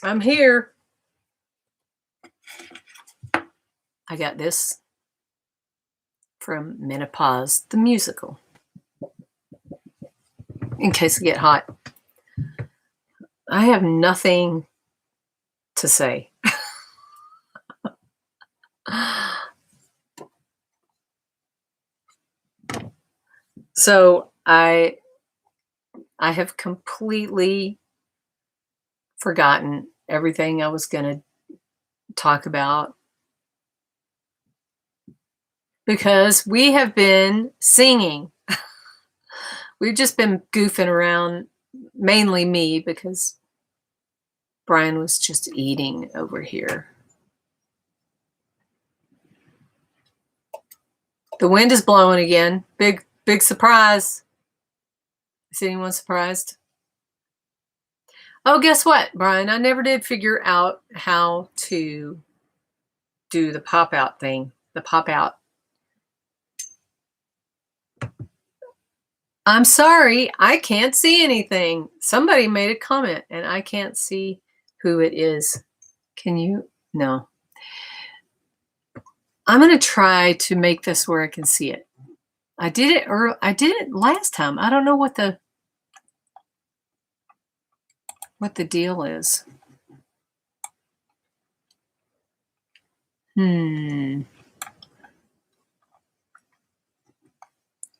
I'm here. I got this from Menopause, the musical, in case I get hot. I have nothing to say. So I have completely forgotten everything I was going to talk about because we have been singing. We've just been goofing around, mainly me, because Brian was just eating over here. The wind is blowing again. Big surprise. Is anyone surprised? Oh, guess what, Brian? I never did figure out how to do the pop out thing. The pop out. I'm sorry, I can't see anything. Somebody made a comment and I can't see who it is. Can you? No. I'm going to try to make this where I can see it. I did it last time. I don't know what the deal is.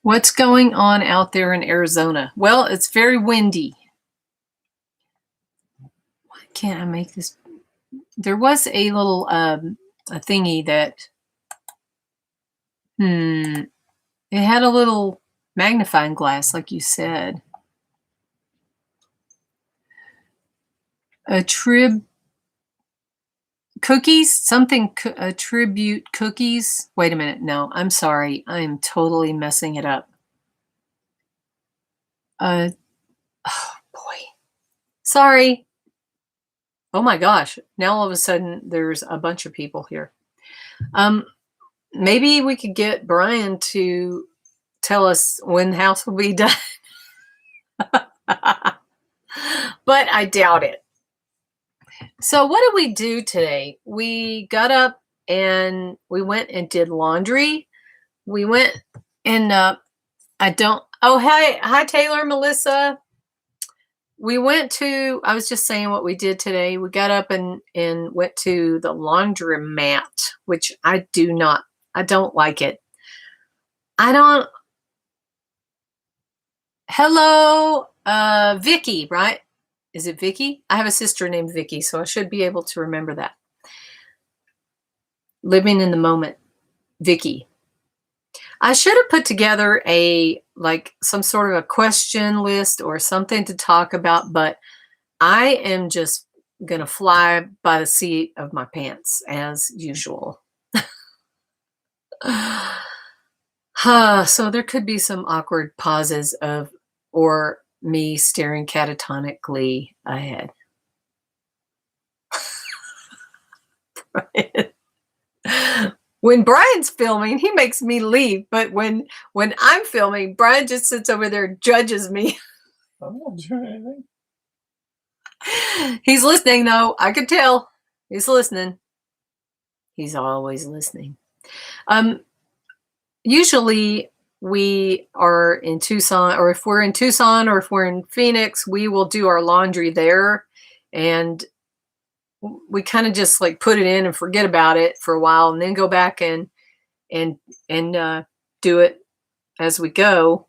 What's going on out there in Arizona? Well, it's very windy. Why can't I make this? There was a little a thingy that it had a little magnifying glass, like you said. Attribute cookies. Wait a minute. No, I'm sorry. I am totally messing it up. Oh boy. Sorry. Oh my gosh. Now all of a sudden there's a bunch of people here. Maybe we could get Brian to tell us when the house will be done. But I doubt it. So what did we do today? We got up and we went and did laundry. We went and hi Taylor, Melissa. We went to, I was just saying what we did today. We got up and went to the laundromat, which I don't like it. Hello, Vicky, right? Is it Vicky? I have a sister named Vicky, so I should be able to remember that. Living in the moment, Vicky. I should have put together some sort of a question list or something to talk about, but I am just going to fly by the seat of my pants as usual. So there could be some awkward pauses or me staring catatonically ahead. When Brian's filming, he makes me leave, but when I'm filming, Brian just sits over there and judges me. I'm not doing anything. He's listening, though. I could tell. He's listening. He's always listening. Usually we are in Tucson, or if we're in Tucson or if we're in Phoenix, we will do our laundry there, and we kind of just like put it in and forget about it for a while and then go back and do it as we go.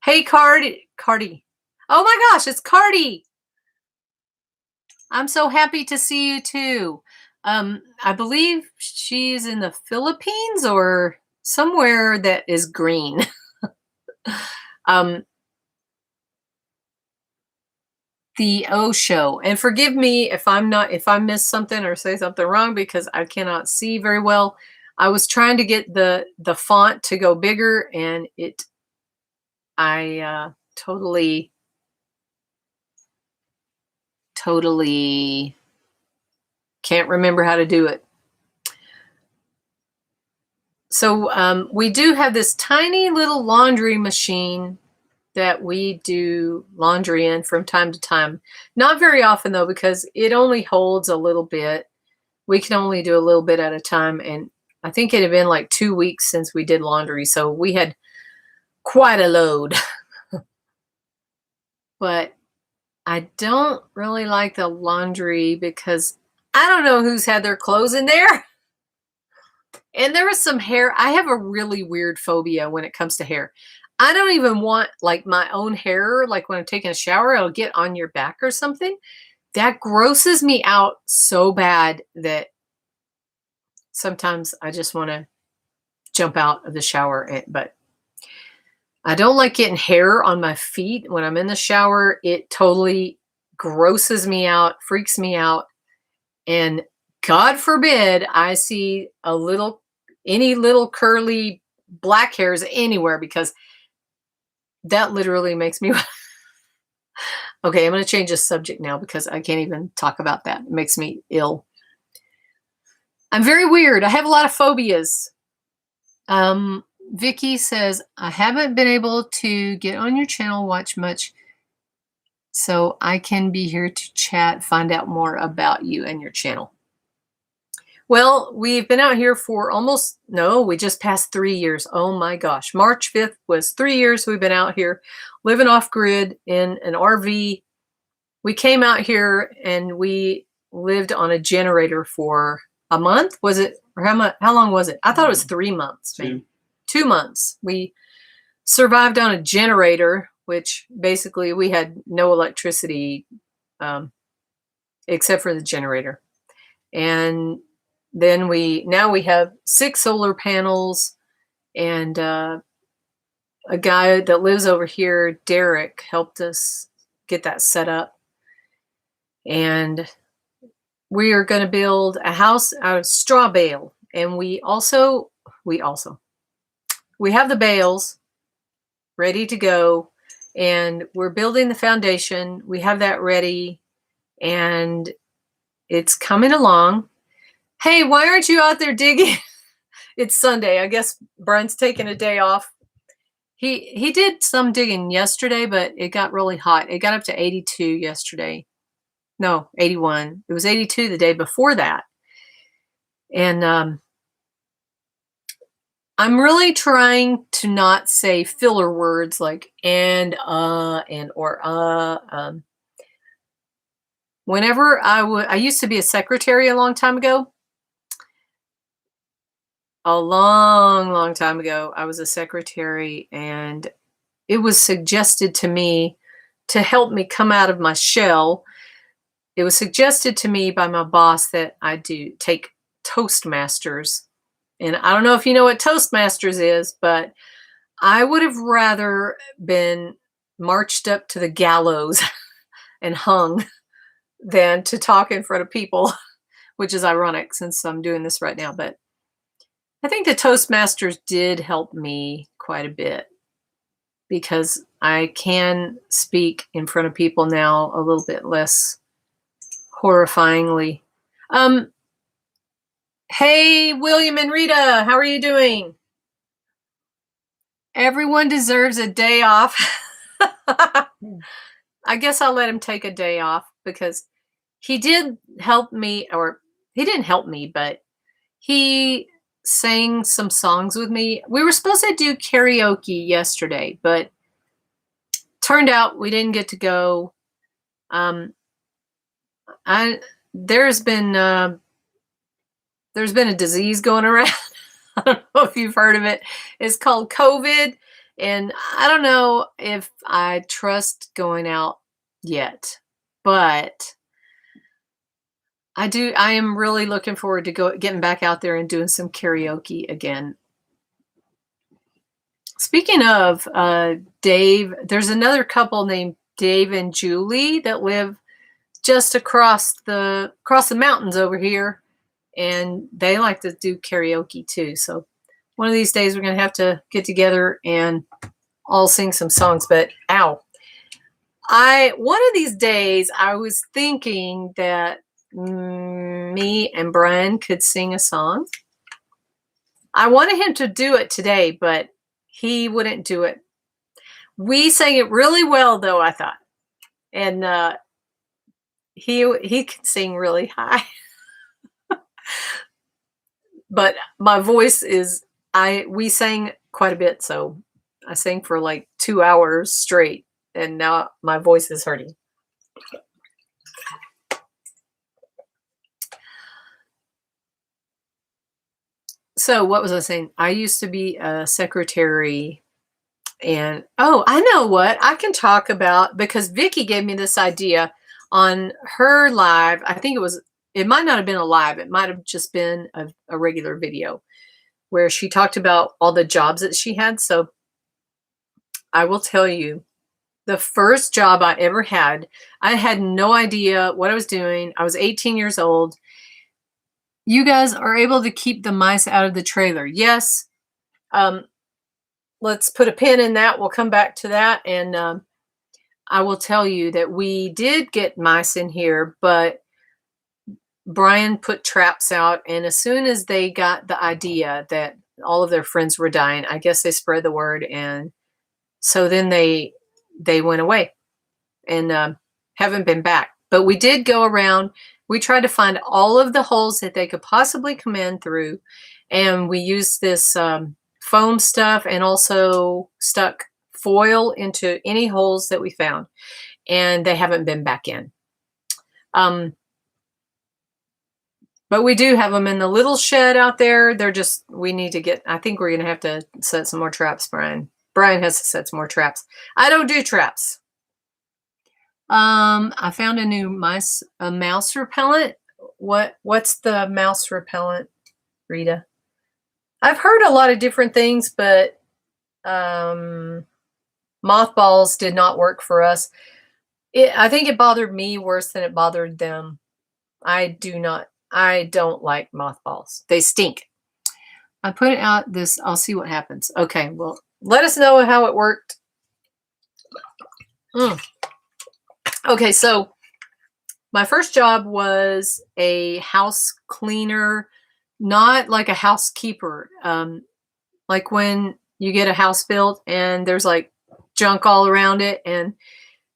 Hey, Cardi. Oh my gosh, it's Cardi. I'm so happy to see you too. I believe she's in the Philippines or somewhere that is green. The O show, and forgive me if I miss something or say something wrong because I cannot see very well. I was trying to get the font to go bigger, and I totally can't remember how to do it. So we do have this tiny little laundry machine that we do laundry in from time to time. Not very often though, because it only holds a little bit. We can only do a little bit at a time. And I think it had been like 2 weeks since we did laundry. So we had quite a load. But I don't really like the laundry because I don't know who's had their clothes in there. And there was some hair. I have a really weird phobia when it comes to hair. I don't even want like my own hair, like when I'm taking a shower, it'll get on your back or something. That grosses me out so bad that sometimes I just want to jump out of the shower. But I don't like getting hair on my feet when I'm in the shower. It totally grosses me out, freaks me out. And God forbid I see any little curly black hairs anywhere, because that literally makes me okay, I'm going to change the subject now because I can't even talk about that. It makes me ill. I'm very weird. I have a lot of phobias. Vicky says, I haven't been able to get on your channel, watch much, so I can be here to chat, find out more about you and your channel. Well, we've been out here for we just passed 3 years. Oh my gosh. March 5th was 3 years we've been out here living off grid in an RV. We came out here and we lived on a generator for a month. Was it? Or how long was it? I thought it was 3 months. Maybe. 2 months. We survived on a generator, which basically we had no electricity except for the generator. And then now we have 6 solar panels, and a guy that lives over here, Derek, helped us get that set up. And we are going to build a house out of straw bale. And we have the bales ready to go, and we're building the foundation. We have that ready, and it's coming along. Hey, why aren't you out there digging? It's Sunday. I guess Brian's taking a day off. He did some digging yesterday, but it got really hot. It got up to 82 yesterday. No, 81. It was 82 the day before that. And I'm really trying to not say filler words like and or. Whenever I used to be a secretary a long time ago. A long time ago, I was a secretary, and it was suggested to me to help me come out of my shell. It was suggested to me by my boss that I take Toastmasters. And I don't know if you know what Toastmasters is, but I would have rather been marched up to the gallows and hung than to talk in front of people, which is ironic since I'm doing this right now. But I think the Toastmasters did help me quite a bit, because I can speak in front of people now a little bit less horrifyingly. Hey, William and Rita, how are you doing? Everyone deserves a day off. I guess I'll let him take a day off, because he did help me, or he didn't help me, but he sang some songs with me. We were supposed to do karaoke yesterday, but turned out we didn't get to go. There's been a disease going around. I don't know if you've heard of it. It's called COVID, and I don't know if I trust going out yet, but I am really looking forward to getting back out there and doing some karaoke again. Speaking of Dave, there's another couple named Dave and Julie that live just across the mountains over here, and they like to do karaoke too. So one of these days we're going to have to get together and all sing some songs. But one of these days I was thinking that me and Brian could sing a song. I wanted him to do it today, but he wouldn't do it. We sang it really well, though, I thought. And he can sing really high. But my voice is we sang quite a bit, so I sang for like 2 hours straight, and now my voice is hurting. So what was I saying? I used to be a secretary, and oh, I know what I can talk about, because Vicky gave me this idea on her live. I think it might not have been a live, it might have just been a regular video where she talked about all the jobs that she had. So I will tell you, the first job I ever had, I had no idea what I was doing. I was 18 years old. You guys are able to keep the mice out of the trailer. Yes. Let's put a pin in that. We'll come back to that. And I will tell you that we did get mice in here, but Brian put traps out. And as soon as they got the idea that all of their friends were dying, I guess they spread the word. And so then they went away and haven't been back. But we did go around. We tried to find all of the holes that they could possibly come in through. And we used this foam stuff and also stuck foil into any holes that we found. And they haven't been back in. But we do have them in the little shed out there. We need to get, I think we're going to have to set some more traps, Brian. Brian has to set some more traps. I don't do traps. I found a new mouse repellent. What's the mouse repellent, Rita? I've heard a lot of different things, but mothballs did not work for us. I think it bothered me worse than it bothered them. I don't like mothballs. They stink. I put it out I'll see what happens. Okay, well, let us know how it worked. Okay, so my first job was a house cleaner, not like a housekeeper. Like when you get a house built and there's like junk all around it and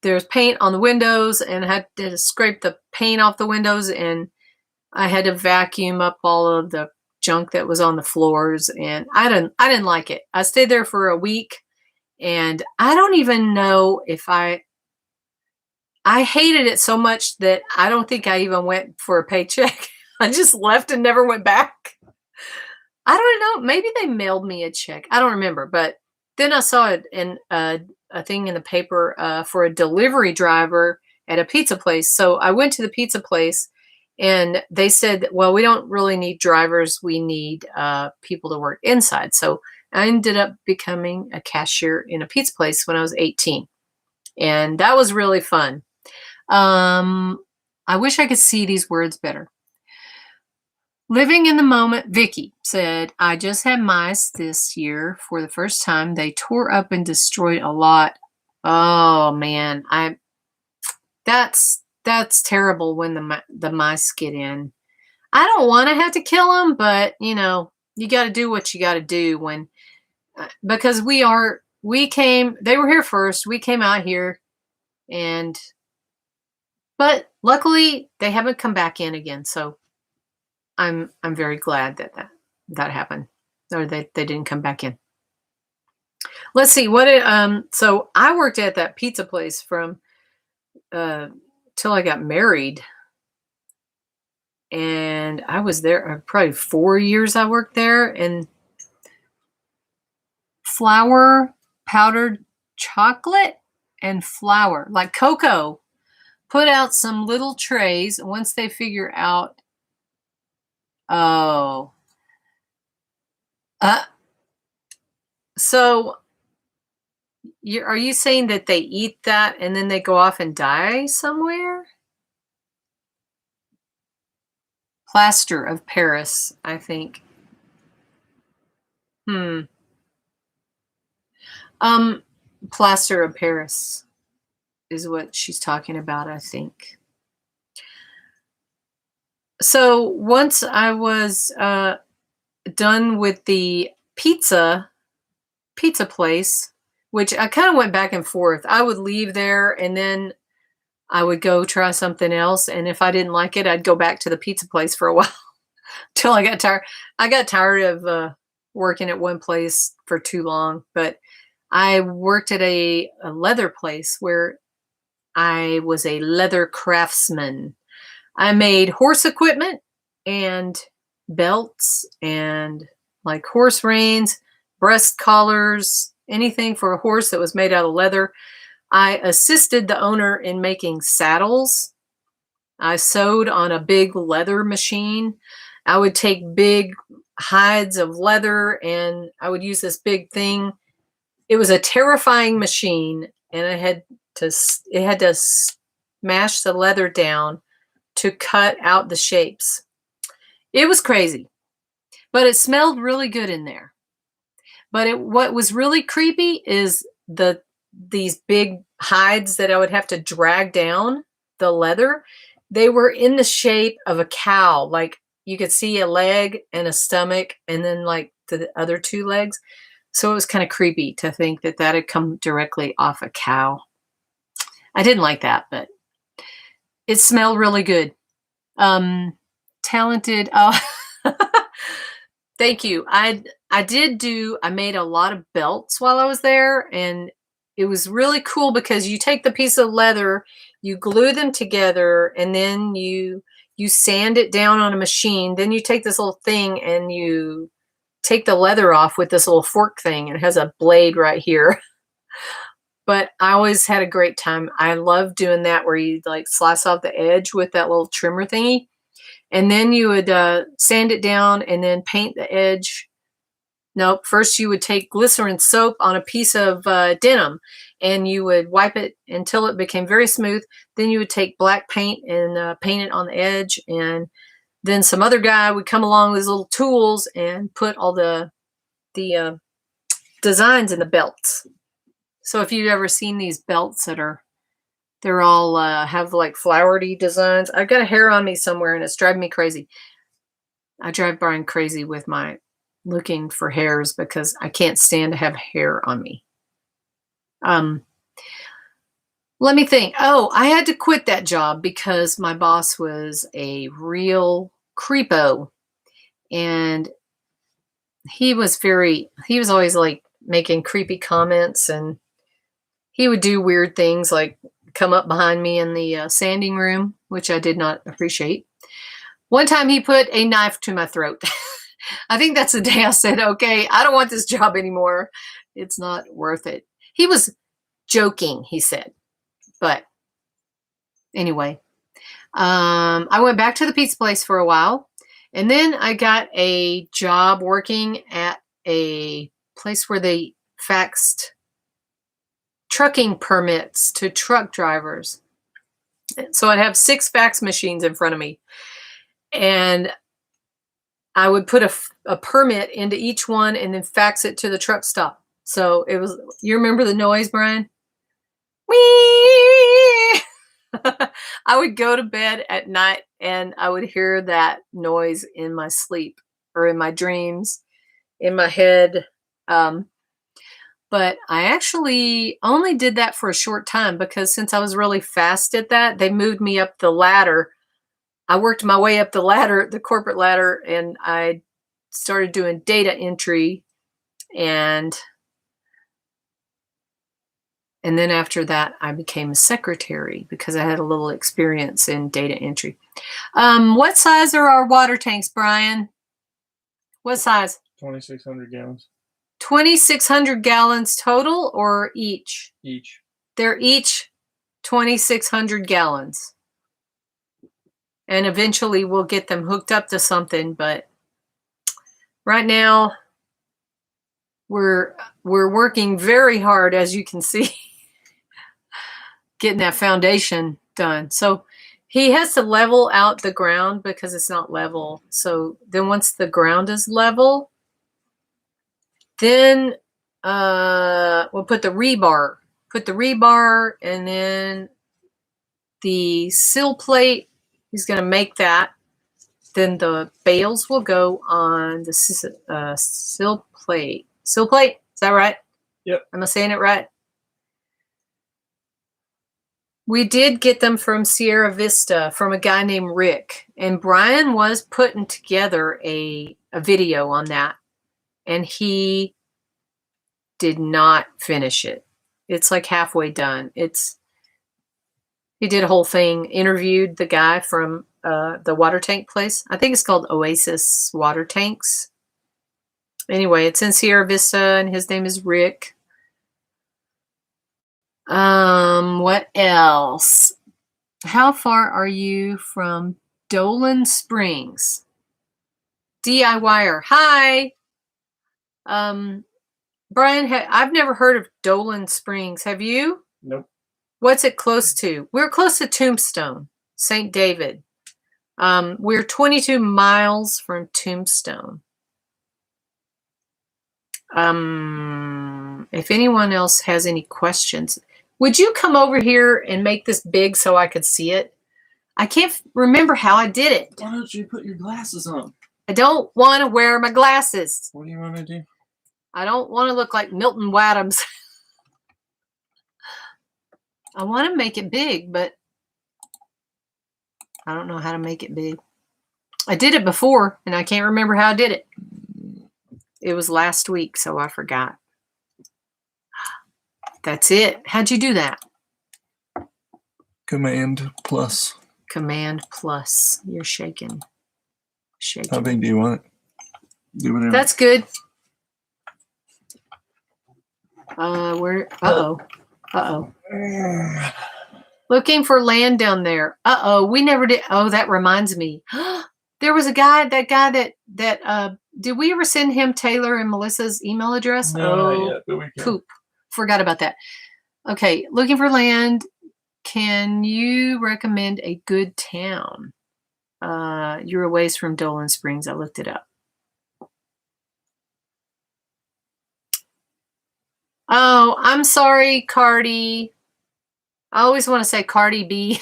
there's paint on the windows, and I had to scrape the paint off the windows, and I had to vacuum up all of the junk that was on the floors, and I didn't like it. I stayed there for a week, and I don't even know if I hated it so much that I don't think I even went for a paycheck. I just left and never went back. I don't know. Maybe they mailed me a check. I don't remember. But then I saw it in a thing in the paper for a delivery driver at a pizza place. So I went to the pizza place, and they said, well, we don't really need drivers. We need people to work inside. So I ended up becoming a cashier in a pizza place when I was 18. And that was really fun. I wish I could see these words better. Living in the moment, Vicky said, I just had mice this year for the first time. They tore up and destroyed a lot. Oh man, that's terrible when the mice get in. I don't want to have to kill them, but you know, you got to do what you got to do when, because they were here first. We came out here, but luckily they haven't come back in again. So I'm very glad that happened, or they didn't come back in. Let's see so I worked at that pizza place from till I got married, and I was there probably 4 years. I worked there, and flour, powdered chocolate, and flour, like cocoa, put out some little trays. Once they figure out, so are you saying that they eat that and then they go off and die somewhere? Plaster of Paris, I think. Plaster of Paris is what she's talking about, I think. So once I was done with the pizza place, which I kind of went back and forth. I would leave there and then I would go try something else. And if I didn't like it, I'd go back to the pizza place for a while till I got tired. I got tired of working at one place for too long, but I worked at a leather place where I was a leather craftsman. I made horse equipment and belts and like horse reins, breast collars, anything for a horse that was made out of leather. I assisted the owner in making saddles. I sewed on a big leather machine. I would take big hides of leather and I would use this big thing. It was a terrifying machine, and it had to smash the leather down to cut out the shapes. It was crazy, but it smelled really good in there. But what was really creepy is these big hides that I would have to drag down the leather. They were in the shape of a cow. Like you could see a leg and a stomach and then like the other two legs. So it was kind of creepy to think that that had come directly off a cow. I didn't like that, but it smelled really good. Talented. Oh, thank you. I made a lot of belts while I was there, and it was really cool because you take the piece of leather, you glue them together, and then you sand it down on a machine. Then you take this little thing and you take the leather off with this little fork thing. It has a blade right here. But I always had a great time. I love doing that where you like slice off the edge with that little trimmer thingy. And then you would sand it down and then paint the edge. Nope. First you would take glycerin soap on a piece of denim and you would wipe it until it became very smooth. Then you would take black paint and paint it on the edge. And then some other guy would come along with his little tools and put all the designs in the belts. So if you've ever seen these belts they're all have like flowery designs. I've got a hair on me somewhere and it's driving me crazy. I drive Brian crazy with my looking for hairs because I can't stand to have hair on me. Let me think. Oh, I had to quit that job because my boss was a real creepo. And he was always like making creepy comments, and he would do weird things like come up behind me in the sanding room, which I did not appreciate. One time he put a knife to my throat. I think that's the day I said, okay, I don't want this job anymore. It's not worth it. He was joking, he said. But anyway, I went back to the pizza place for a while. And then I got a job working at a place where they faxed trucking permits to truck drivers. So I'd have 6 fax machines in front of me. And I would put a permit into each one and then fax it to the truck stop. So it was, you remember the noise, Brian? Whee! I would go to bed at night and I would hear that noise in my sleep or in my dreams, in my head. But I actually only did that for a short time because since I was really fast at that, they moved me up the ladder. I worked my way up the ladder, the corporate ladder, and I started doing data entry. And then after that, I became a secretary because I had a little experience in data entry. What size are our water tanks, Brian? What size? 2,600 gallons. 2,600 gallons total or each? Each. They're each 2,600 gallons. And eventually we'll get them hooked up to something. But right now, we're working very hard, as you can see, getting that foundation done. So he has to level out the ground because it's not level. So then once the ground is level, then we'll put the rebar. Put the rebar and then the sill plate. He's going to make that. Then the bales will go on the sill plate. Sill plate? Is that right? Yep. Am I saying it right? We did get them from Sierra Vista from a guy named Rick, and Brian was putting together a video on that, and he did not finish it. It's like halfway done. He did a whole thing, interviewed the guy from the water tank place. I think it's called Oasis Water Tanks. Anyway, it's in Sierra Vista, and his name is Rick. What else? How far are you from Dolan Springs? DIYer. Hi. Brian, I've never heard of Dolan Springs. Have you? Nope. What's it close to? We're close to Tombstone, St. David. We're 22 miles from Tombstone. If anyone else has any questions, would you come over here and make this big so I could see it? I can't remember how I did it. Why don't you put your glasses on? I don't want to wear my glasses. What do you want to do? I don't want to look like Milton Wadhams. I want to make it big, but I don't know how to make it big. I did it before, and I can't remember how I did it. It was last week, so I forgot. That's it. How'd you do that? Command plus. Command plus. You're shaking. Shaking. How big do you want it? Do whatever. That's good. Uh-oh. Looking for land down there. Uh-oh, we never did. Oh, that reminds me. There was a guy, that did we ever send him Taylor and Melissa's email address? No, not yet, but we can. Poop. Forgot about that. Okay, looking for land. Can you recommend a good town? You're a ways from Dolan Springs. I looked it up. Oh, I'm sorry, Cardi. I always want to say Cardi B.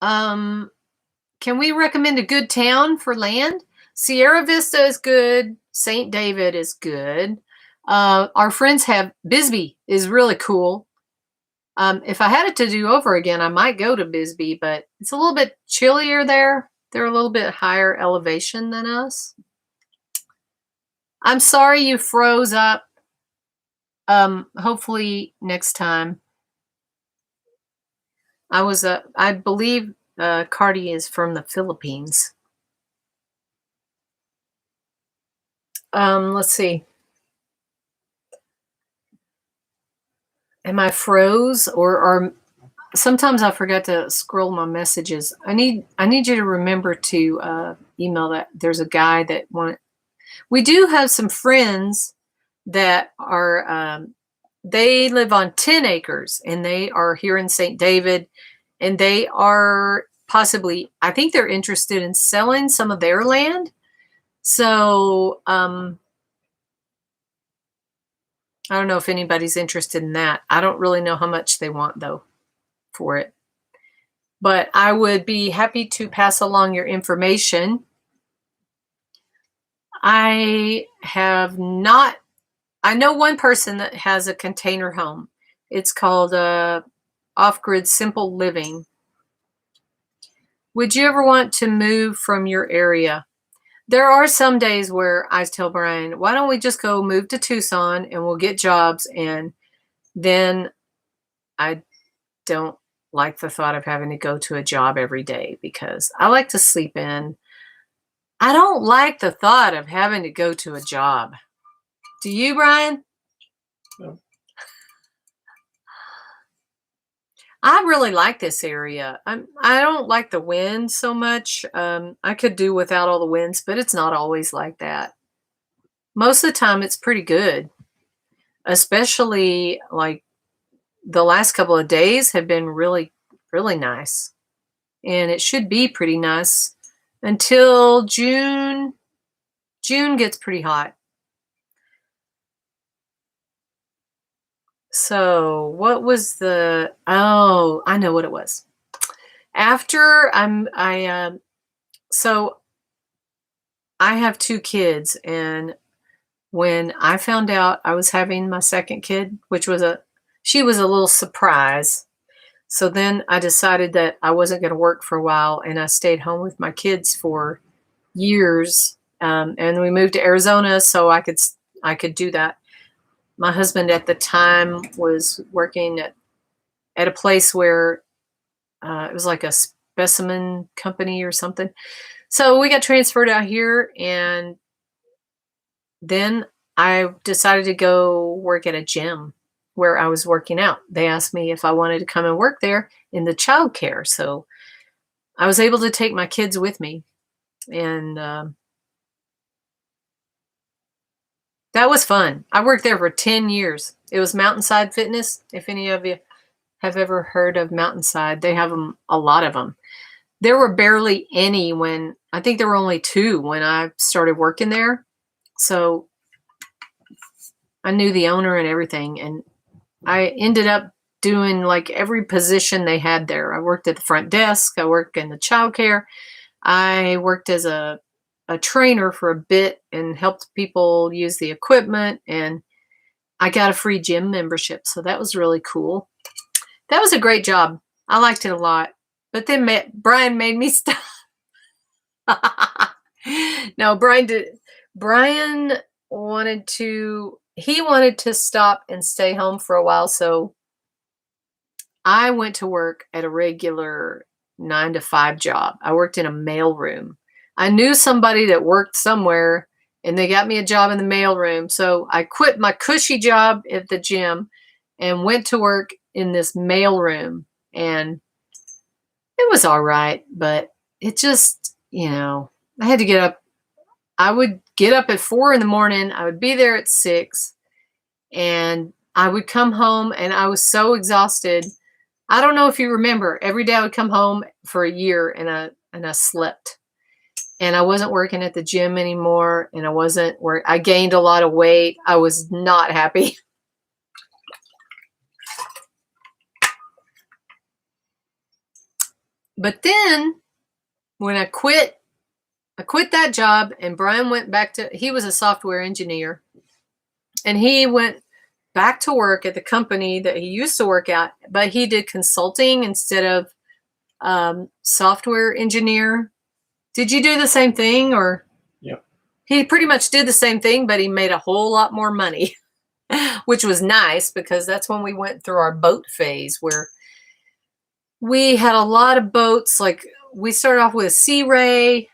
Can we recommend a good town for land? Sierra Vista is good. St. David is good. Our friends have Bisbee is really cool. If I had it to do over again, I might go to Bisbee, but it's a little bit chillier there. They're a little bit higher elevation than us. I'm sorry you froze up. Hopefully next time. I believe Cardi is from the Philippines. Let's see. Am I froze or sometimes I forgot to scroll my messages. I need you to remember to email that. There's a guy that we do have some friends that are they live on 10 acres and they are here in St. David, and they are possibly, I think they're interested in selling some of their land. So I don't know if anybody's interested in that. I don't really know how much they want though for it, but I would be happy to pass along your information. I know one person that has a container home. It's called Off-Grid Simple Living. Would you ever want to move from your area? There are some days where I tell Brian, why don't we just go move to Tucson and we'll get jobs, and then I don't like the thought of having to go to a job every day because I like to sleep in. I don't like the thought of having to go to a job. Do you, Brian? No. I really like this area. I don't like the wind so much. I could do without all the winds, but it's not always like that. Most of the time it's pretty good, especially like the last couple of days have been really, really nice. And it should be pretty nice until June. June gets pretty hot. So what was I know what it was. After so I have 2 kids, and when I found out I was having my second kid, she was a little surprise. So then I decided that I wasn't going to work for a while, and I stayed home with my kids for years. And we moved to Arizona so I could do that. My husband at the time was working at a place where it was like a specimen company or something. So we got transferred out here, and then I decided to go work at a gym where I was working out. They asked me if I wanted to come and work there in the child care. So I was able to take my kids with me. And that was fun. I worked there for 10 years. It was Mountainside Fitness. If any of you have ever heard of Mountainside, they have a lot of them. There were barely any I think there were only 2 when I started working there. So I knew the owner and everything. And I ended up doing like every position they had there. I worked at the front desk. I worked in the childcare. I worked as a trainer for a bit and helped people use the equipment. And I got a free gym membership. So that was really cool. That was a great job. I liked it a lot. But then Brian made me stop. No, Brian wanted to stop and stay home for a while. So I went to work at a regular 9 to 5 job. I worked in a mailroom. I knew somebody that worked somewhere, and they got me a job in the mailroom. So I quit my cushy job at the gym and went to work in this mailroom. And it was all right, but it just, I had to get up. I would get up at 4 in the morning. I would be there at 6, and I would come home, and I was so exhausted. I don't know if you remember, every day I would come home for a year, and I slept. And I wasn't working at the gym anymore, and I gained a lot of weight. I was not happy. But then when I quit that job, and Brian went he was a software engineer, and he went back to work at the company that he used to work at, but he did consulting instead of software engineer. Did you do the same thing? Or Yep. He pretty much did the same thing, but he made a whole lot more money, which was nice because that's when we went through our boat phase where we had a lot of boats. Like we started off with a Sea Ray,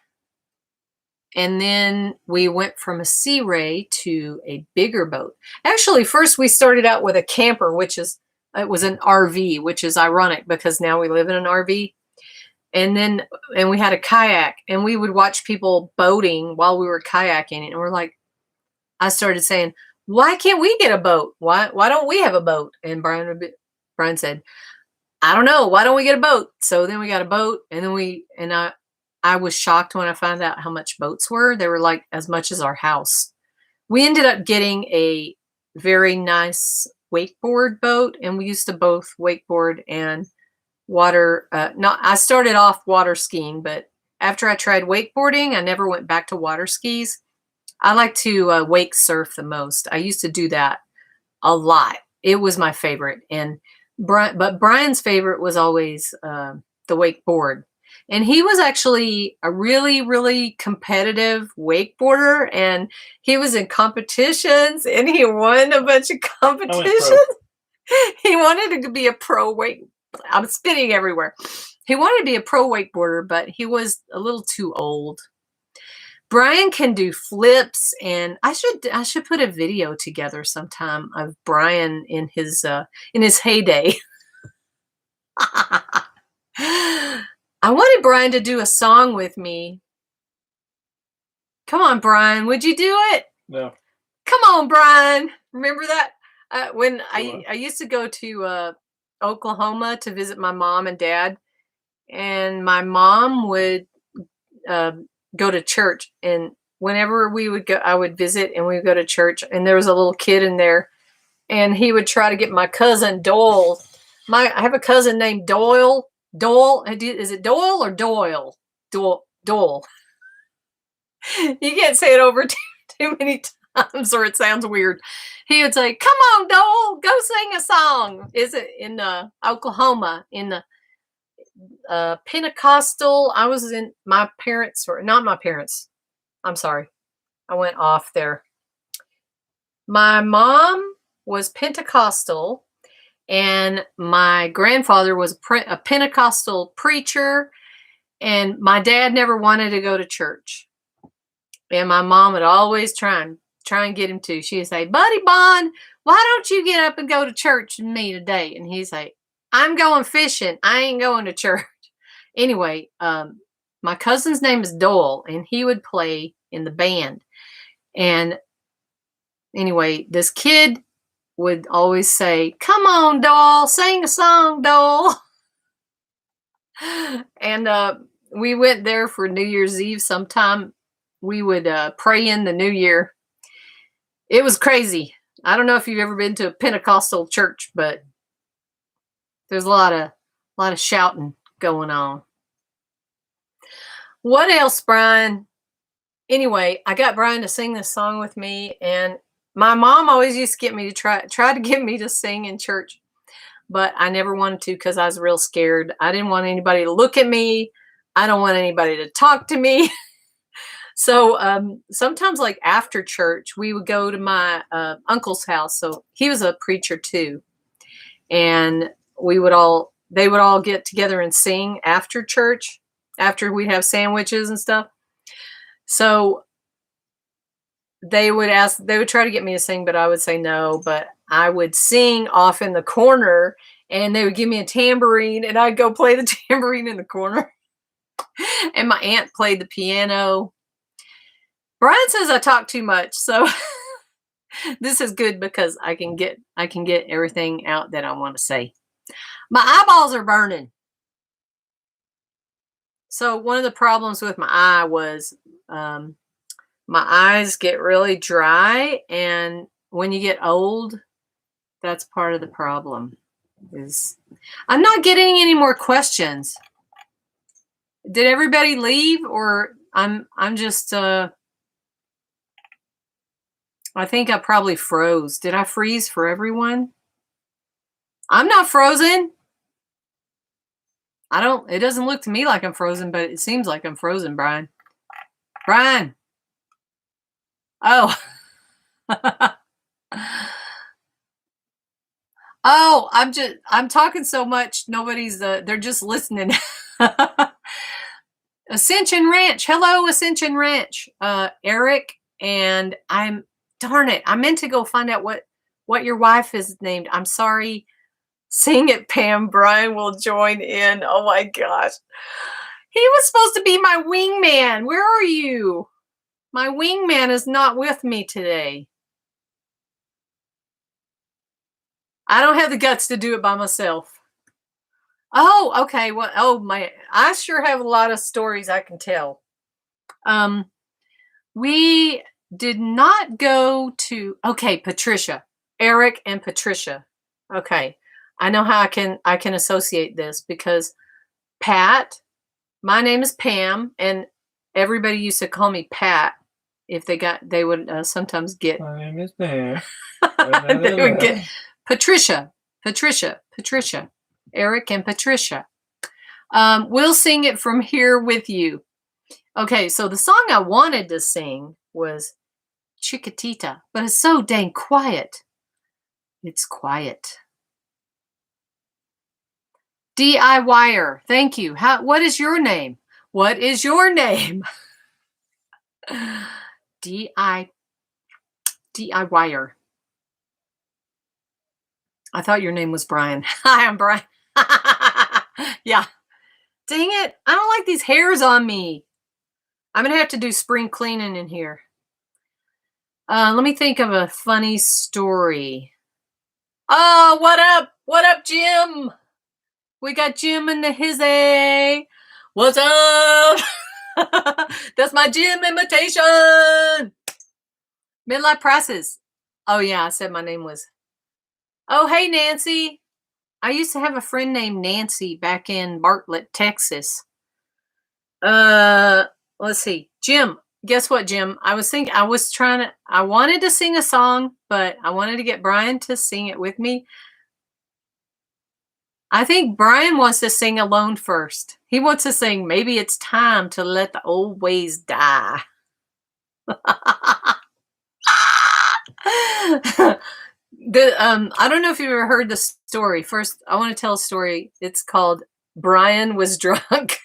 and then we went from a Sea Ray to a bigger boat. Actually, first we started out with a camper, it was an RV, which is ironic because now we live in an RV. And we had a kayak, and we would watch people boating while we were kayaking. And I started saying, why can't we get a boat? Why don't we have a boat? And Brian said, I don't know. Why don't we get a boat? So then we got a boat, and then I was shocked when I found out how much boats were. They were like as much as our house. We ended up getting a very nice wakeboard boat, and we used to both wakeboard and water. I started off water skiing, but after I tried wakeboarding, I never went back to water skis. I like to wake surf the most. I used to do that a lot. It was my favorite. But Brian's favorite was always the wakeboard. And he was actually a really, really competitive wakeboarder, and he was in competitions, and he won a bunch of competitions. He wanted to be a pro I'm spinning everywhere. He wanted to be a pro wakeboarder, but he was a little too old. Brian can do flips, and I should put a video together sometime of Brian in his heyday. I wanted Brian to do a song with me. Come on, Brian, would you do it? No. Come on, Brian. Remember that? When I used to go to Oklahoma to visit my mom and dad, and my mom would go to church, and whenever we would go, I would visit, and we would go to church, and there was a little kid in there, and he would try to get my cousin Doyle. I have a cousin named Doyle. Is it Doyle or Doyle? Doyle. You can't say it over too many times. I'm sorry, it sounds weird. He would say, "Come on, Dole, go sing a song." Is it in Oklahoma in the Pentecostal? I was in my parents, or not my parents. I'm sorry, I went off there. My mom was Pentecostal, and my grandfather was a Pentecostal preacher, and my dad never wanted to go to church. And my mom would always try and get him to. She'd say, "Buddy Bond, why don't you get up and go to church with me today?" And he'd say, "I'm going fishing. I ain't going to church." Anyway, my cousin's name is Doyle, and he would play in the band. And anyway, this kid would always say, "Come on, Doyle, sing a song, Doyle." And we went there for New Year's Eve sometime. We would pray in the new year. It was crazy. I don't know if you've ever been to a Pentecostal church, but there's a lot of shouting going on. What else, Brian? Anyway, I got Brian to sing this song with me, and my mom always used to get me to try to get me to sing in church, but I never wanted to because I was real scared. I didn't want anybody to look at me. I don't want anybody to talk to me. So sometimes, like after church, we would go to my uncle's house. So he was a preacher too, and they would all get together and sing after church, after we'd have sandwiches and stuff. So they would try to get me to sing, but I would say no. But I would sing off in the corner, and they would give me a tambourine, and I'd go play the tambourine in the corner. And my aunt played the piano. Brian says I talk too much, so this is good because I can get everything out that I want to say. My eyeballs are burning. So one of the problems with my eye was my eyes get really dry, and when you get old, that's part of the problem. I'm not getting any more questions. Did everybody leave, or I'm just I think I probably froze. Did I freeze for everyone? I'm not frozen. It doesn't look to me like I'm frozen, but it seems like I'm frozen, Brian. Brian. Oh. Oh, I'm talking so much. Nobody's, they're just listening. Ascension Ranch. Hello, Ascension Ranch. Eric, and darn it, I meant to go find out what your wife is named. I'm sorry. Sing it, Pam Brian will join in. Oh my gosh. He was supposed to be my wingman. Where are you? My wingman is not with me today. I don't have the guts to do it by myself. Oh, okay. Well, I sure have a lot of stories I can tell. We did not go to, okay, Patricia, Eric and Patricia. Okay. I know how I can associate this because Pat, my name is Pam, and everybody used to call me Pat if they would sometimes get. My name is Pam. They would get Patricia, Eric and Patricia. We'll sing it from here with you. Okay, so the song I wanted to sing was Chiquitita, but it's so dang quiet. It's quiet. DIYer, thank you. What is your name? What is your name? DIYer. I thought your name was Brian. Hi, I'm Brian. Yeah. Dang it. I don't like these hairs on me. I'm going to have to do spring cleaning in here. Let me think of a funny story. Oh, what up? What up, Jim? We got Jim in the hizzy. What's up? That's my Jim imitation. Midlife Prices. Oh, yeah, I said my name was. Oh, hey, Nancy. I used to have a friend named Nancy back in Bartlett, Texas. Let's see. Jim, guess what, Jim? I wanted to sing a song, but I wanted to get Brian to sing it with me. I think Brian wants to sing alone first. He wants to sing, maybe it's time to let the old ways die. I don't know if you've ever heard the story. First, I want to tell a story. It's called Brian Was Drunk.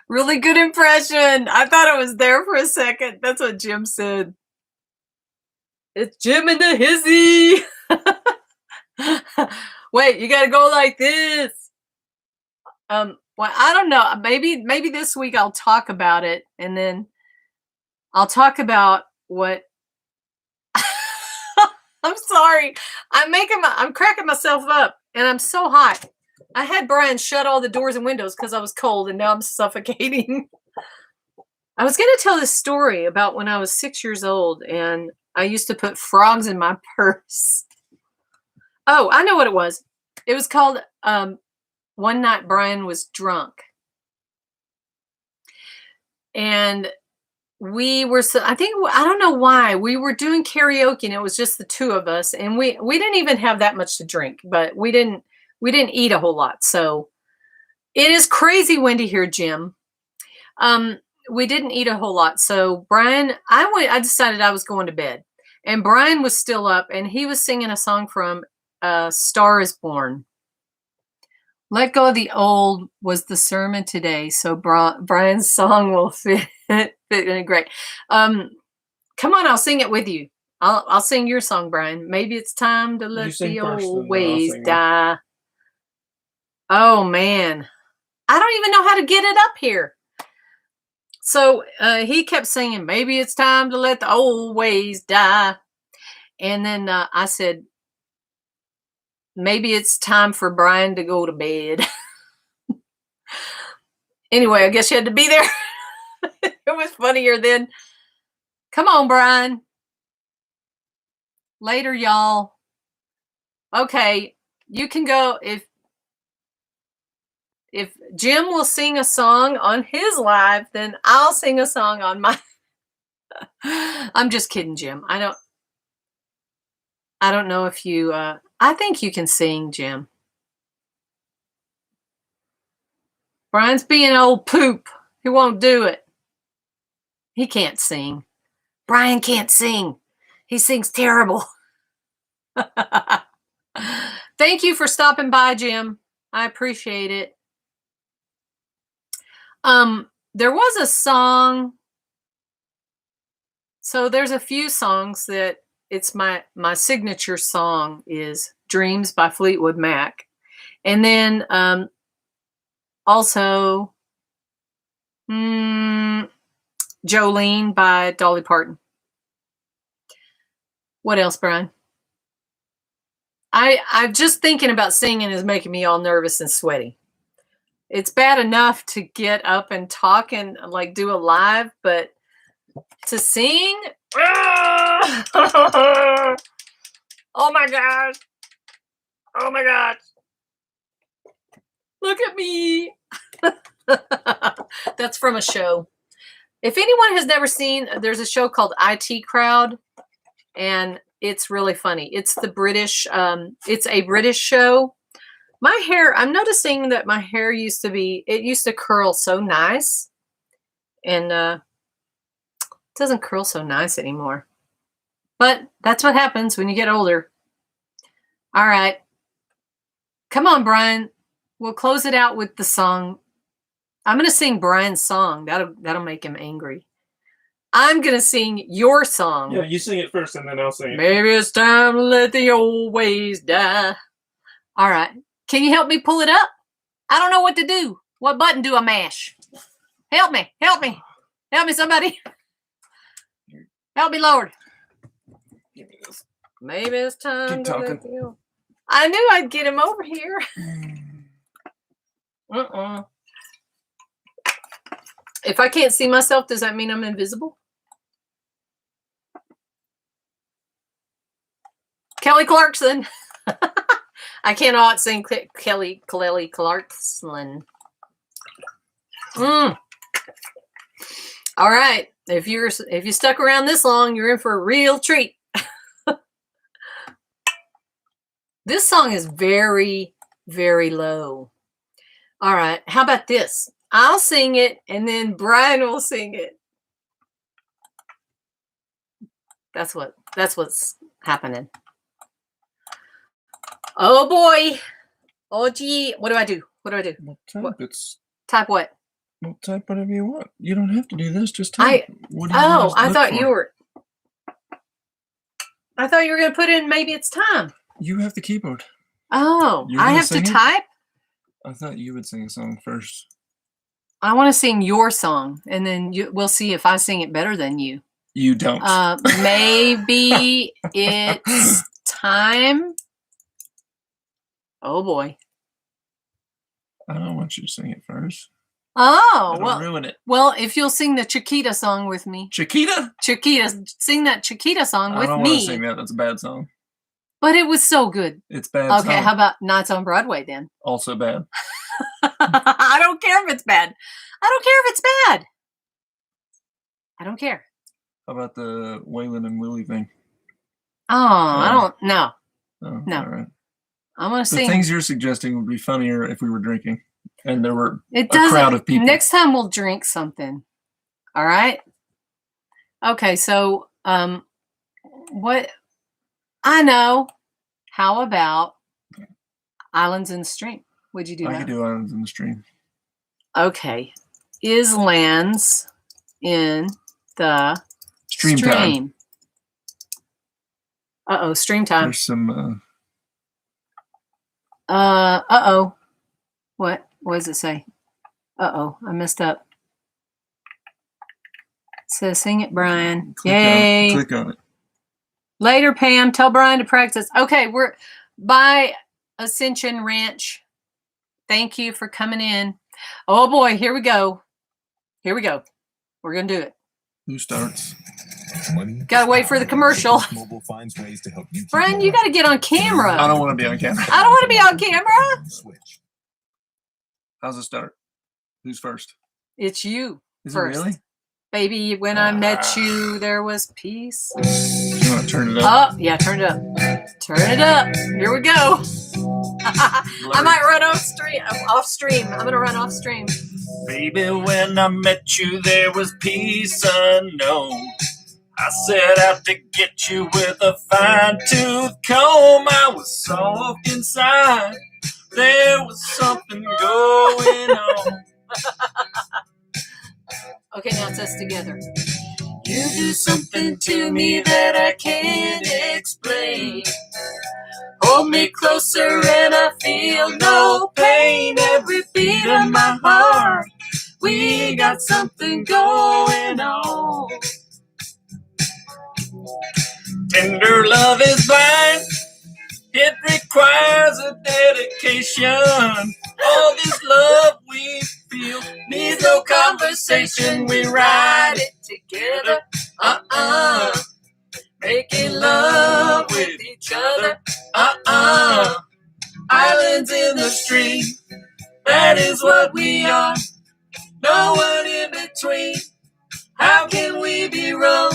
Really good impression. I thought I was there for a second. That's what Jim said. It's Jim and the hizzy. Wait, you gotta go like this. Well, I don't know. Maybe this week I'll talk about it, and then I'll talk about what. I'm sorry. I'm cracking myself up, and I'm so hot. I had Brian shut all the doors and windows because I was cold, and now I'm suffocating. I was going to tell this story about when I was 6 years old, and I used to put frogs in my purse. Oh, I know what it was. It was called One Night Brian Was Drunk. And we were, I don't know why, we were doing karaoke, and it was just the two of us, and we didn't even have that much to drink, but we didn't eat a whole lot. So it is crazy windy here, Jim. We didn't eat a whole lot. So Brian, I decided I was going to bed, and Brian was still up, and he was singing a song from Star is Born. Let go of the old was the sermon today. So Brian's song will fit in great. Come on, I'll sing it with you. I'll sing your song, Brian. Maybe it's time to let the old ways die. Oh man, I don't even know how to get it up here. So he kept singing, maybe it's time to let the old ways die. And then I said, maybe it's time for Brian to go to bed. Anyway, I guess you had to be there. It was funnier then. Come on, Brian. Later, y'all. Okay, you can go. If Jim will sing a song on his live, then I'll sing a song on my. I'm just kidding, Jim. I don't know if you. I think you can sing, Jim. Brian's being an old poop. He won't do it. He can't sing. Brian can't sing. He sings terrible. Thank you for stopping by, Jim. I appreciate it. There was a song. So there's a few songs that it's my signature song is Dreams by Fleetwood Mac. And then also Jolene by Dolly Parton. What else, Brian? I'm just thinking about singing is making me all nervous and sweaty. It's bad enough to get up and talk and like do a live, but to sing, oh my gosh. Oh my gosh. Look at me. That's from a show. If anyone has never seen, there's a show called IT Crowd, and it's really funny. It's the British, it's a British show. My hair, I'm noticing that my hair used to curl so nice, and it doesn't curl so nice anymore. But that's what happens when you get older. All right. Come on, Brian. We'll close it out with the song. I'm going to sing Brian's song. That'll make him angry. I'm going to sing your song. Yeah, you sing it first and then I'll sing it. Maybe it's time to let the old ways die. All right. Can you help me pull it up? I don't know what to do. What button do I mash? Help me. Help me. Help me, somebody. Help me, Lord. Give me this. Maybe it's time Keep to talking. let the old... I knew I'd get him over here. If I can't see myself, does that mean I'm invisible? Kelly Clarkson. I cannot sing Kelly Clarkson. All right. If you stuck around this long, you're in for a real treat. This song is very, very low. All right. How about this? I'll sing it and then Brian will sing it. That's what's happening. Oh boy. Oh gee. What do I do? What do I do? Well, type What? it's. Type what? Well, type whatever you want. You don't have to do this. Just type. What do you Oh, want us to I look thought for? you were. I thought you were going to put in maybe it's time. You have the keyboard. Oh, You're I gonna have to sing it? type? I thought you would sing a song first. I want to sing your song, and then we'll see if I sing it better than you. You don't. Maybe it's time. Oh boy. I don't want you to sing it first. Oh, That'll ruin it. well, if you'll sing the Chiquita song with me. Chiquita? Chiquita, sing that Chiquita song with I don't me. want to sing that. That's a bad song. But it was so good. It's bad. Okay, song. how about Nights on Broadway then? Also bad. I don't care if it's bad. I don't care if it's bad. I don't care. How about the Waylon and Willie thing? Oh, I don't. No. Oh, No. all right. I'm gonna The sing. things you're suggesting would be funnier if we were drinking, and there were It a doesn't. crowd of people. Next time we'll drink something. All right. Okay. So, what? I know. How about Islands in the Stream? Would you do I that? could do Islands in the Stream. Okay. Is lands in the Stream time. Uh-oh, stream time. There's some. Uh-oh. What does it say? Uh-oh, I messed up. It says sing it, Brian. Yay. Click on it. Later, Pam. Tell Brian to practice. Okay, we're by Ascension Ranch. Thank you for coming in. Oh boy, here we go. Here we go. We're gonna do it. Who starts? Gotta wait for the commercial. Brian, you gotta get on camera. I don't want to be on camera. I don't want to be on camera. How's it start? Who's first? It's you Is first. it really? Baby, when I met you, there was peace. You want to turn it up? Oh, yeah, turn it up. Turn it up. Here we go. I might run off stream. I'm going to run off stream. Baby, when I met you, there was peace unknown. I set out to get you with a fine-tooth comb. I was soft inside. There was something going on. Okay, now it's us together. You do something to me that I can't explain. Hold me closer and I feel no pain. Every beat of my heart, we got something going on. Tender love is blind. It requires a dedication. All this love we feel needs no conversation. We ride it together. Making love with each other. Islands in the stream. That is what we are. No one in between. How can we be wrong?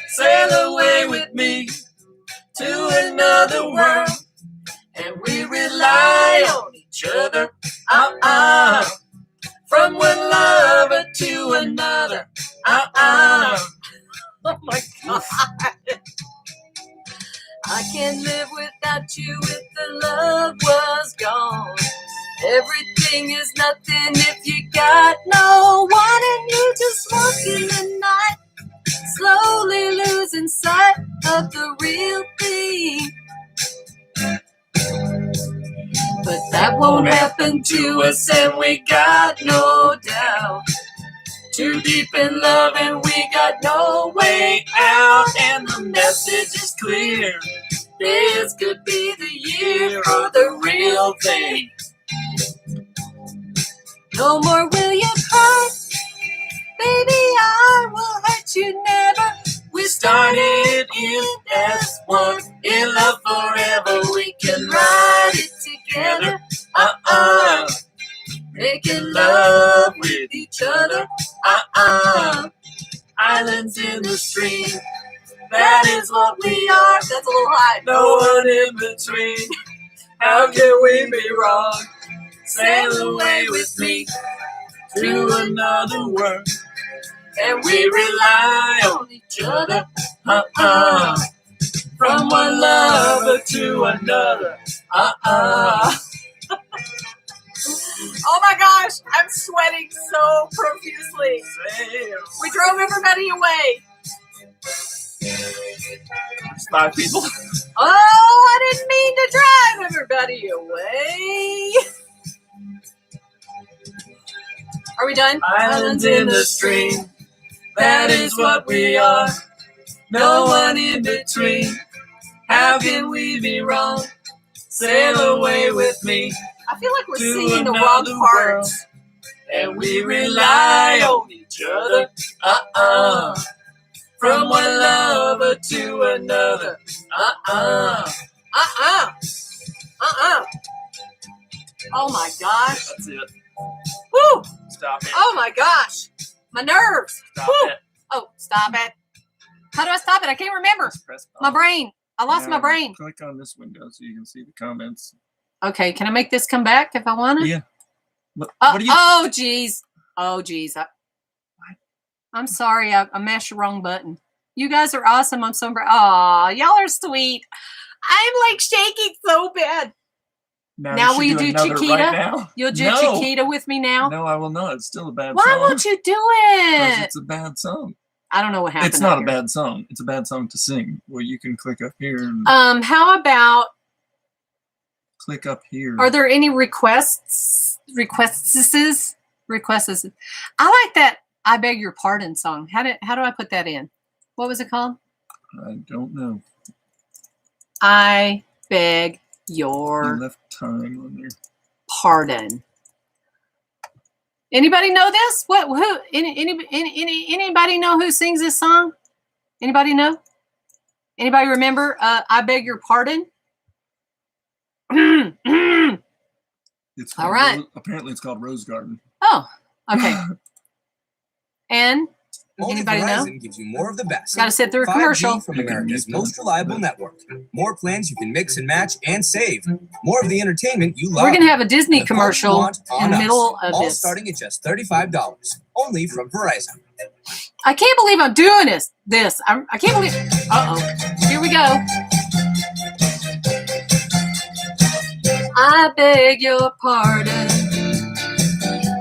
Sail away with me to another world, and we rely on each other. From one lover to another. Oh my God. I can't live without you if the love was gone. Everything is nothing if you got no one, and you just walk in the night, slowly losing sight of the real thing. But that won't happen to us, and we got no doubt. Too deep in love, and we got no way out. And the message is clear. This could be the year for the real thing. No more will you cry, baby, I will hurt you never. We started in as one, in love forever. We can ride it together. Making love with each other. God. No one in between. How can we be wrong? Sail away with me to another world. And we rely on each other. From one lover to another. Oh my gosh, I'm sweating so profusely. We drove everybody away. It's 5 people. Oh, I didn't mean to drive everybody away. Are we done? Islands in the stream. That is what we are. No one in between. How can we be wrong? Sail away with me. I feel like we're to singing the wrong another part. world. And we rely on each other. From one lover to another. Oh my gosh. That's it. Woo! Stop it. Oh my gosh. My nerves. Stop Woo! it. Oh, stop it. How do I stop it? I can't remember. Just press My pause. brain. I lost my brain. Click on this window so you can see the comments. Okay, can I make this come back if I want it? Yeah. What do you? Oh, geez. Oh, geez. I'm sorry. I mashed the wrong button. You guys are awesome. I'm so aw, y'all are sweet. I'm like shaking so bad. Now will you do Chiquita? Right now? You'll do No. Chiquita with me now? No, I will not. It's still a bad Why song. won't you do Because it? it's a bad song. I don't know what happened. It's not here. a bad song. It's a bad song to sing. Well, you can click up here. And How about, click up here. are there any requests? Requests? I like that I Beg Your Pardon song. How do I put that in? What was it called? I don't know. I beg You your left time on there. pardon. Anybody know this? What? Who? Anybody know who sings this song? Anybody know? Anybody remember? I beg your pardon. It's called All right. Apparently, it's called Rose Garden. Oh, okay. And Only anybody know? Verizon gives you more of the best. Got to sit through a 5G commercial. from America's most reliable network. More plans you can mix and match and save. More of the entertainment you love. We're gonna have a Disney The phone you commercial want in on the us. middle of All this. starting at just $35. Only from Verizon. I can't believe I'm doing this. I can't believe. Here we go. I beg your pardon.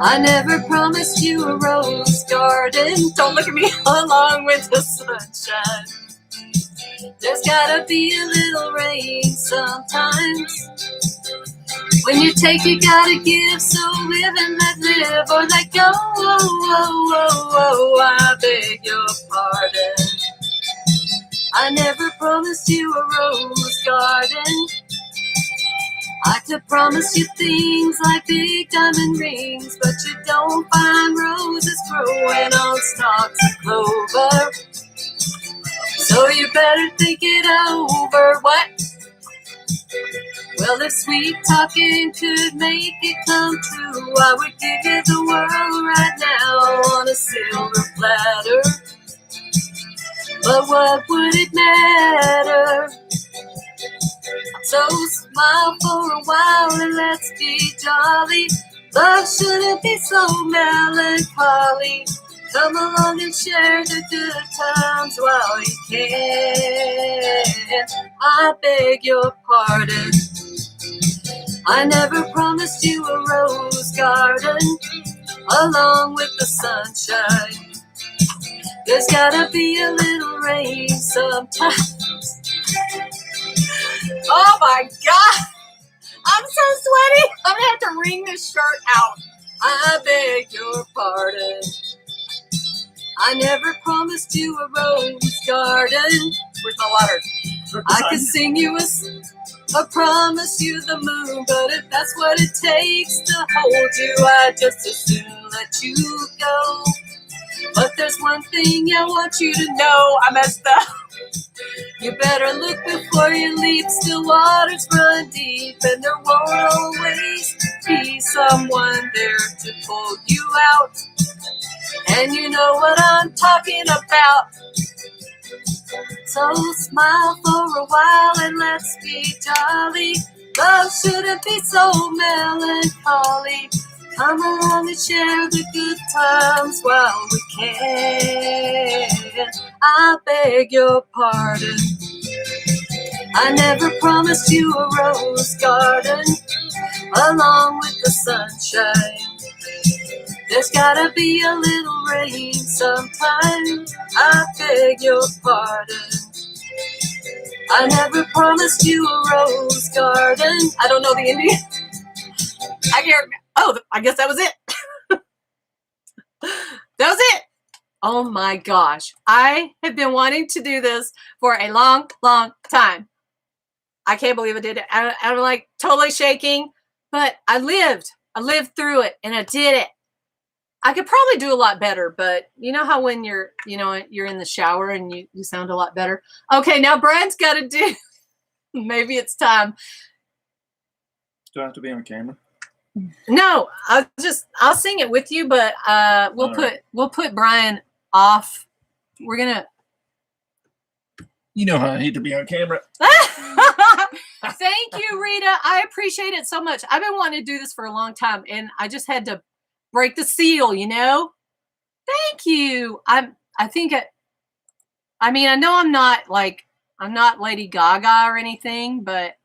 I never promised you a rose garden. Don't look at me along with the sunshine. There's gotta be a little rain sometimes. When you take, you gotta give. So live and let live, or let go. I beg your pardon. I never promised you a rose garden. I could promise you things like big diamond rings, but you don't find roses growing on stalks of clover. So you better think it over. What? Well, if sweet talking could make it come true, I would give you the world right now on a silver platter. But what would it matter? So smile for a while and let's be jolly. Love shouldn't be so melancholy. Come along and share the good times while you can. I beg your pardon. I never promised you a rose garden along with the sunshine. There's gotta be a little rain sometimes. Oh my God! I'm so sweaty! I'm gonna have to wring this shirt out. I beg your pardon. I never promised you a rose garden. Where's my water? I could sing you a promise you the moon, but if that's what it takes to hold you, I'd just as soon let you go. But there's one thing I want you to know. I messed up. You better look before you leap. Still waters run deep, and there won't always be someone there to pull you out. And you know what I'm talking about. So smile for a while and let's be jolly. Love shouldn't be so melancholy. Come along and share the good times while we can. I beg your pardon. I never promised you a rose garden along with the sunshine. There's gotta be a little rain sometime. I beg your pardon. I never promised you a rose garden. I don't know the Indian. I can't. Oh, I guess that was it. That was it. Oh my gosh. I have been wanting to do this for a long, long time. I can't believe I did it. I'm like totally shaking, but I lived through it and I did it. I could probably do a lot better, but you know how when you're in the shower and you sound a lot better. Okay, now Brian's got to do, maybe it's time. Do I have to be on camera? No, I'll sing it with you, but we'll put Brian off. We're gonna. You know how I hate to be on camera. Thank you, Rita. I appreciate it so much. I've been wanting to do this for a long time, and I just had to break the seal, you know. Thank you. I mean, I know I'm not Lady Gaga or anything, but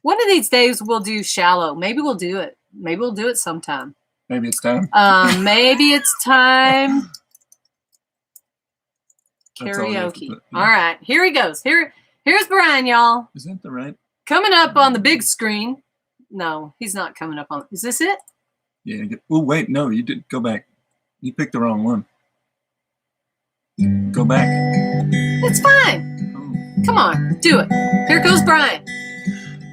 one of these days we'll do Shallow. Maybe we'll do it. Maybe we'll do it sometime. Maybe it's time. Maybe it's time. Karaoke. All right, here he goes. Here's Brian, y'all. Is that the right? Coming up on the big screen. No, he's not coming up on. Is this it? Yeah. Oh, wait. No, you did. Go back. You picked the wrong one. Go back. It's fine. Oh. Come on, do it. Here goes Brian.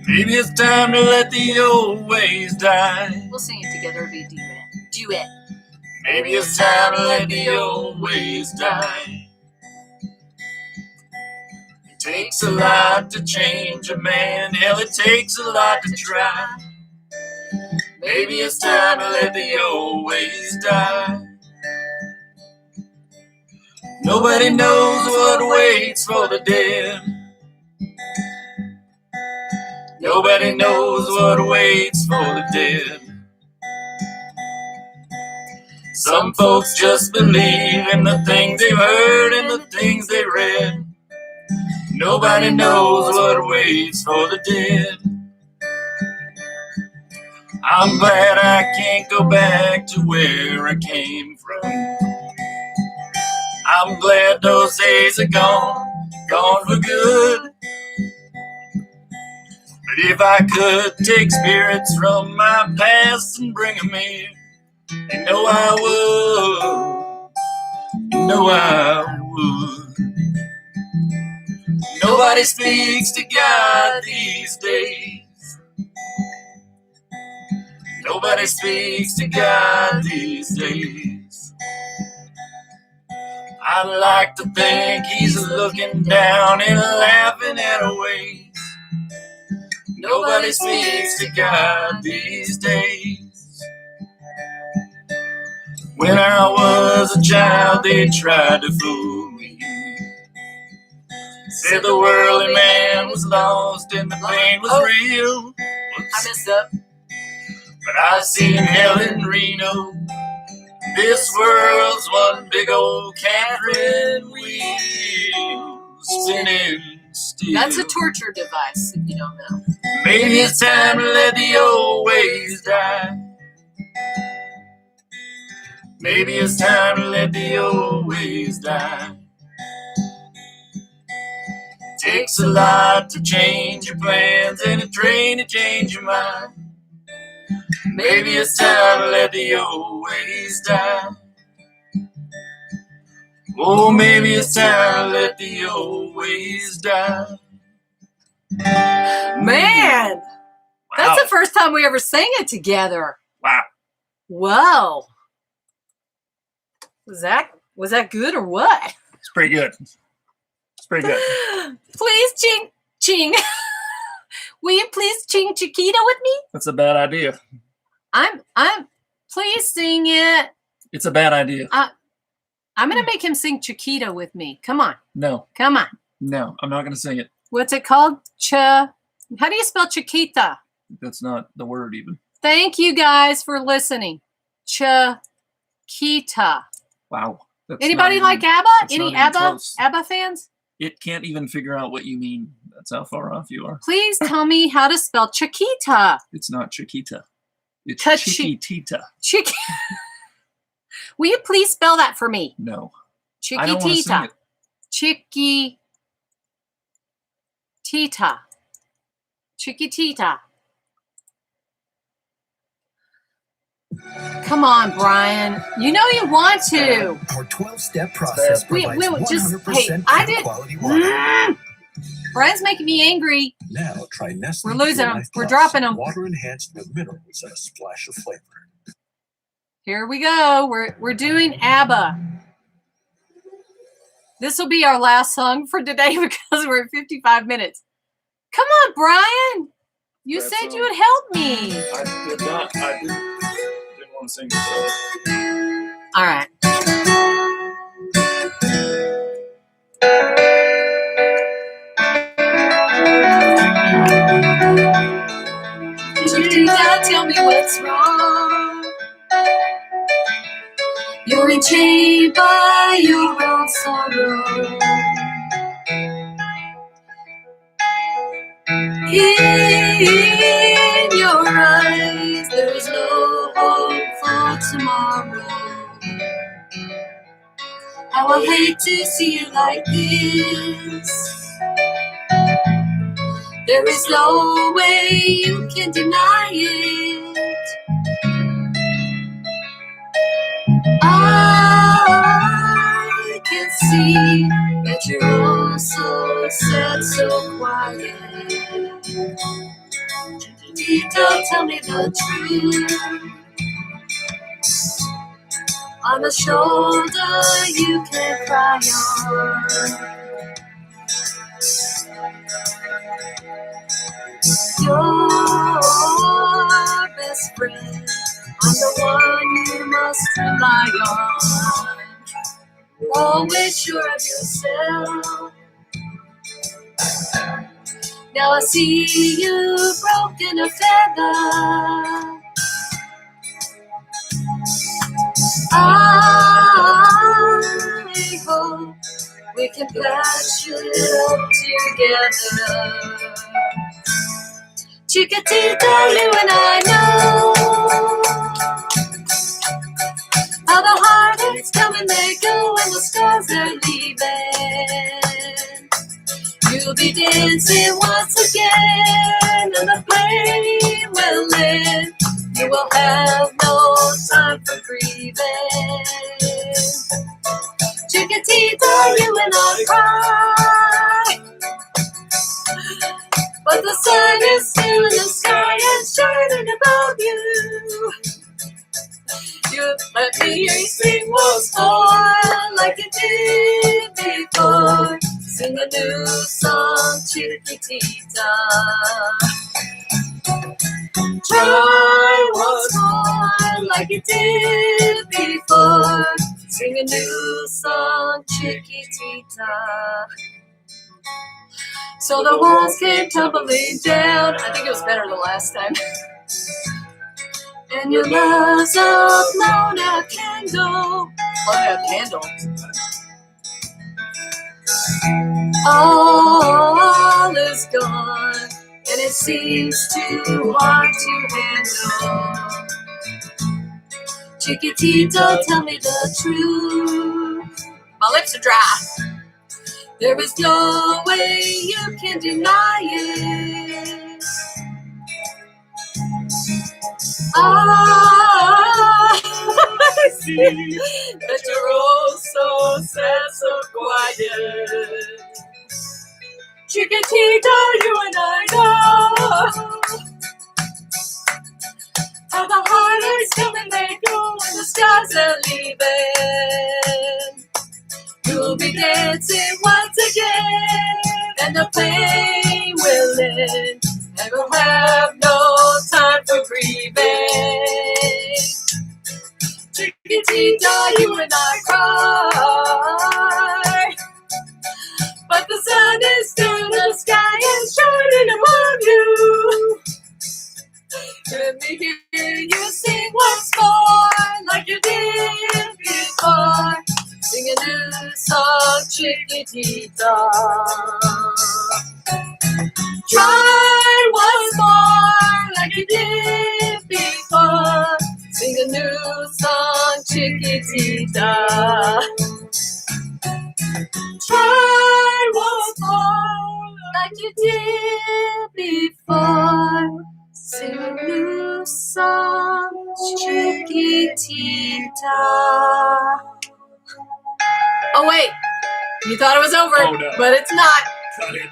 Maybe it's time to let the old ways die. We'll sing it together. It'll be a duet. Maybe it's time to let the old ways die. It takes a lot to change a man. Hell, it takes a lot to try. Maybe it's time to let the old ways die. Nobody knows what waits for the dead. Nobody knows what waits for the dead. Some folks just believe in the things they've heard and the things they read. Nobody knows what waits for the dead. I'm glad I can't go back to where I came from. I'm glad those days are gone for good. But if I could take spirits from my past and bring them here, you know I would. You know I would. Nobody speaks to God these days. Nobody speaks to God these days. I like to think he's looking down and laughing at our ways. Nobody speaks to God these days. When I was a child, they tried to fool me. Said the worldly man was lost and the pain was real. Whoops. I messed up. But I seen hell in Reno. This world's one big old Catherine wheel spinning still. That's a torture device, if you don't know. Maybe it's time to let the old ways die. Maybe it's time to let the old ways die. Takes a lot to change your plans and a train to change your mind. Maybe it's time to let the old ways die. Oh, maybe it's time to let the old ways die. Man, Wow. that's the first time we ever sang it together. Wow. Whoa. Was that good or what? It's pretty good. It's pretty good. Please, ching, ching. Will you please ching Chiquita with me? That's a bad idea. Please sing it. It's a bad idea. I'm going to make him sing Chiquita with me. Come on. No. Come on. No, I'm not going to sing it. What's it called? How do you spell Chiquita? That's not the word even. Thank you guys for listening. Chiquita. Wow. Anybody like ABBA? Any ABBA fans? It can't even figure out what you mean. That's how far off you are. Please tell me how to spell Chiquita. It's not Chiquita. It's Chiquitita. Chiquitita. Will you please spell that for me? No. Chiquitita. I don't want to sing it. Chiquitita. Chiquitita. Come on, Brian. You know you want to. Our 12-step process provides 100% quality water. Brian's making me angry. Now try Nestle. We're losing them. Life We're Plus, dropping them. Water enhanced with minerals and a splash of flavor. Here we go. We're doing ABBA. This will be our last song for today because we're at 55 minutes. Come on, Brian. You said you would help me. I did not. I didn't want to sing this song. All right. Tell me what's wrong. You're enchained by your own sorrow. In your eyes, there is no hope for tomorrow. I will hate to see you like this. There is no way you can deny it. I can see that you're all so sad, so quiet. Don't tell me the truth. On the shoulder you can cry on. Your best friend, I'm the one you must rely on. Always sure of yourself. Now I see you broken a feather. I hope we can patch it up together. Chiquitita, you and I know how the heartaches come and they go and the scars are leaving. You'll be dancing once again and the pain will end. You will have no time for grieving. Chiquitita, you and I cry, but the sun is still in the sky and shining above you. You let me hear you sing once more like you did before. Sing a new song, Chiquitita. Try once more like you did before. Sing a new song, Chiquitita. So the walls came tumbling down. I think it was better the last time. And your love's a blown out candle. Blown out candle. All is gone, and it seems too hard to handle. Chiquitito, tell me the truth. My lips are dry. There is no way you can deny it. I see that you're all so sad, so quiet. Chiquitito, you and I know how the heartaches come and they go and the stars are leaving. You'll be dancing once again and the pain will end. And we'll have no time for grieving. Chiquitita, Chiquitita, you and I cry. But the sun is still in the sky and shining above you. Let me hear you sing once more like you did before. Sing a new song, Chiquitita. Try once more like you did before. Sing a new song, Chiquitita. Try once more like you did before. Sing a new song, Chiquitita. Oh wait, you thought it was over, Oh, no. but it's not. Cut it.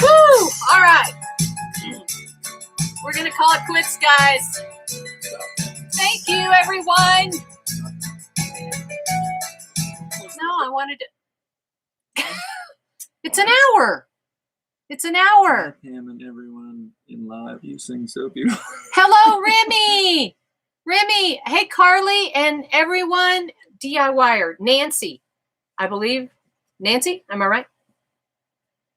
Woo! All right. We're going to call it quits, guys. Thank you, everyone. No, I wanted to. It's an hour. It's an hour. Pam and everyone in live, you sing so beautiful. Hello, Remy. Remy. Hey, Carly and everyone. DIYer. Nancy, I believe. Nancy, am I right?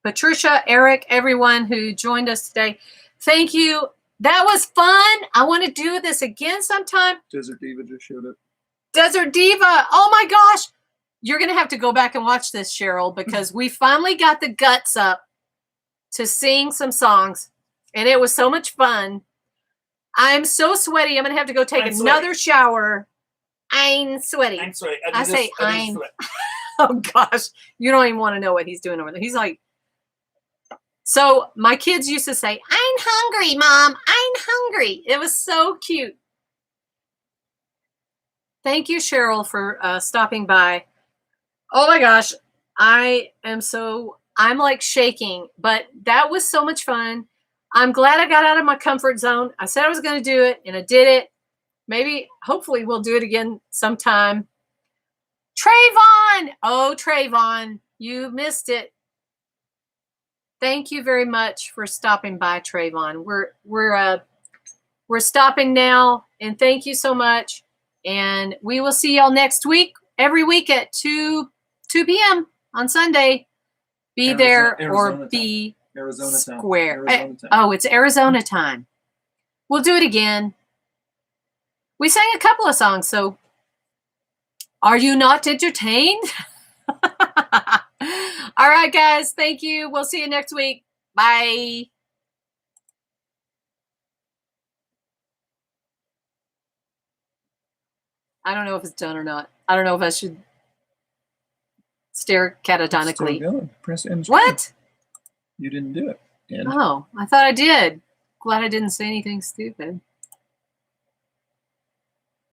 Patricia, Eric, everyone who joined us today. Thank you. That was fun. I want to do this again sometime. Desert Diva just showed up. Desert Diva. Oh my gosh. You're going to have to go back and watch this, Cheryl, because we finally got the guts up to sing some songs, and it was so much fun. I'm so sweaty. I'm going to have to go take another shower. I'm sweaty. I'm sweaty. I say I'm. Oh gosh. You don't even want to know what he's doing over there. He's like, so my kids used to say, I'm hungry, Mom. I'm hungry. It was so cute. Thank you, Cheryl, for stopping by. Oh my gosh. I'm like shaking, but that was so much fun. I'm glad I got out of my comfort zone. I said I was going to do it, and I did it. Maybe, hopefully, we'll do it again sometime. Trayvon! Oh, Trayvon, you missed it. Thank you very much for stopping by, Trayvon. We're stopping now, and thank you so much. And we will see y'all next week, every week at 2 p.m. on Sunday. Be there or be square. Oh, it's Arizona time. We'll do it again. We sang a couple of songs, so are you not entertained? All right, guys. Thank you. We'll see you next week. Bye. I don't know if it's done or not. I don't know if I should stare catatonically. Still going. Press end. What? You didn't do it. Oh, I thought I did. Glad I didn't say anything stupid.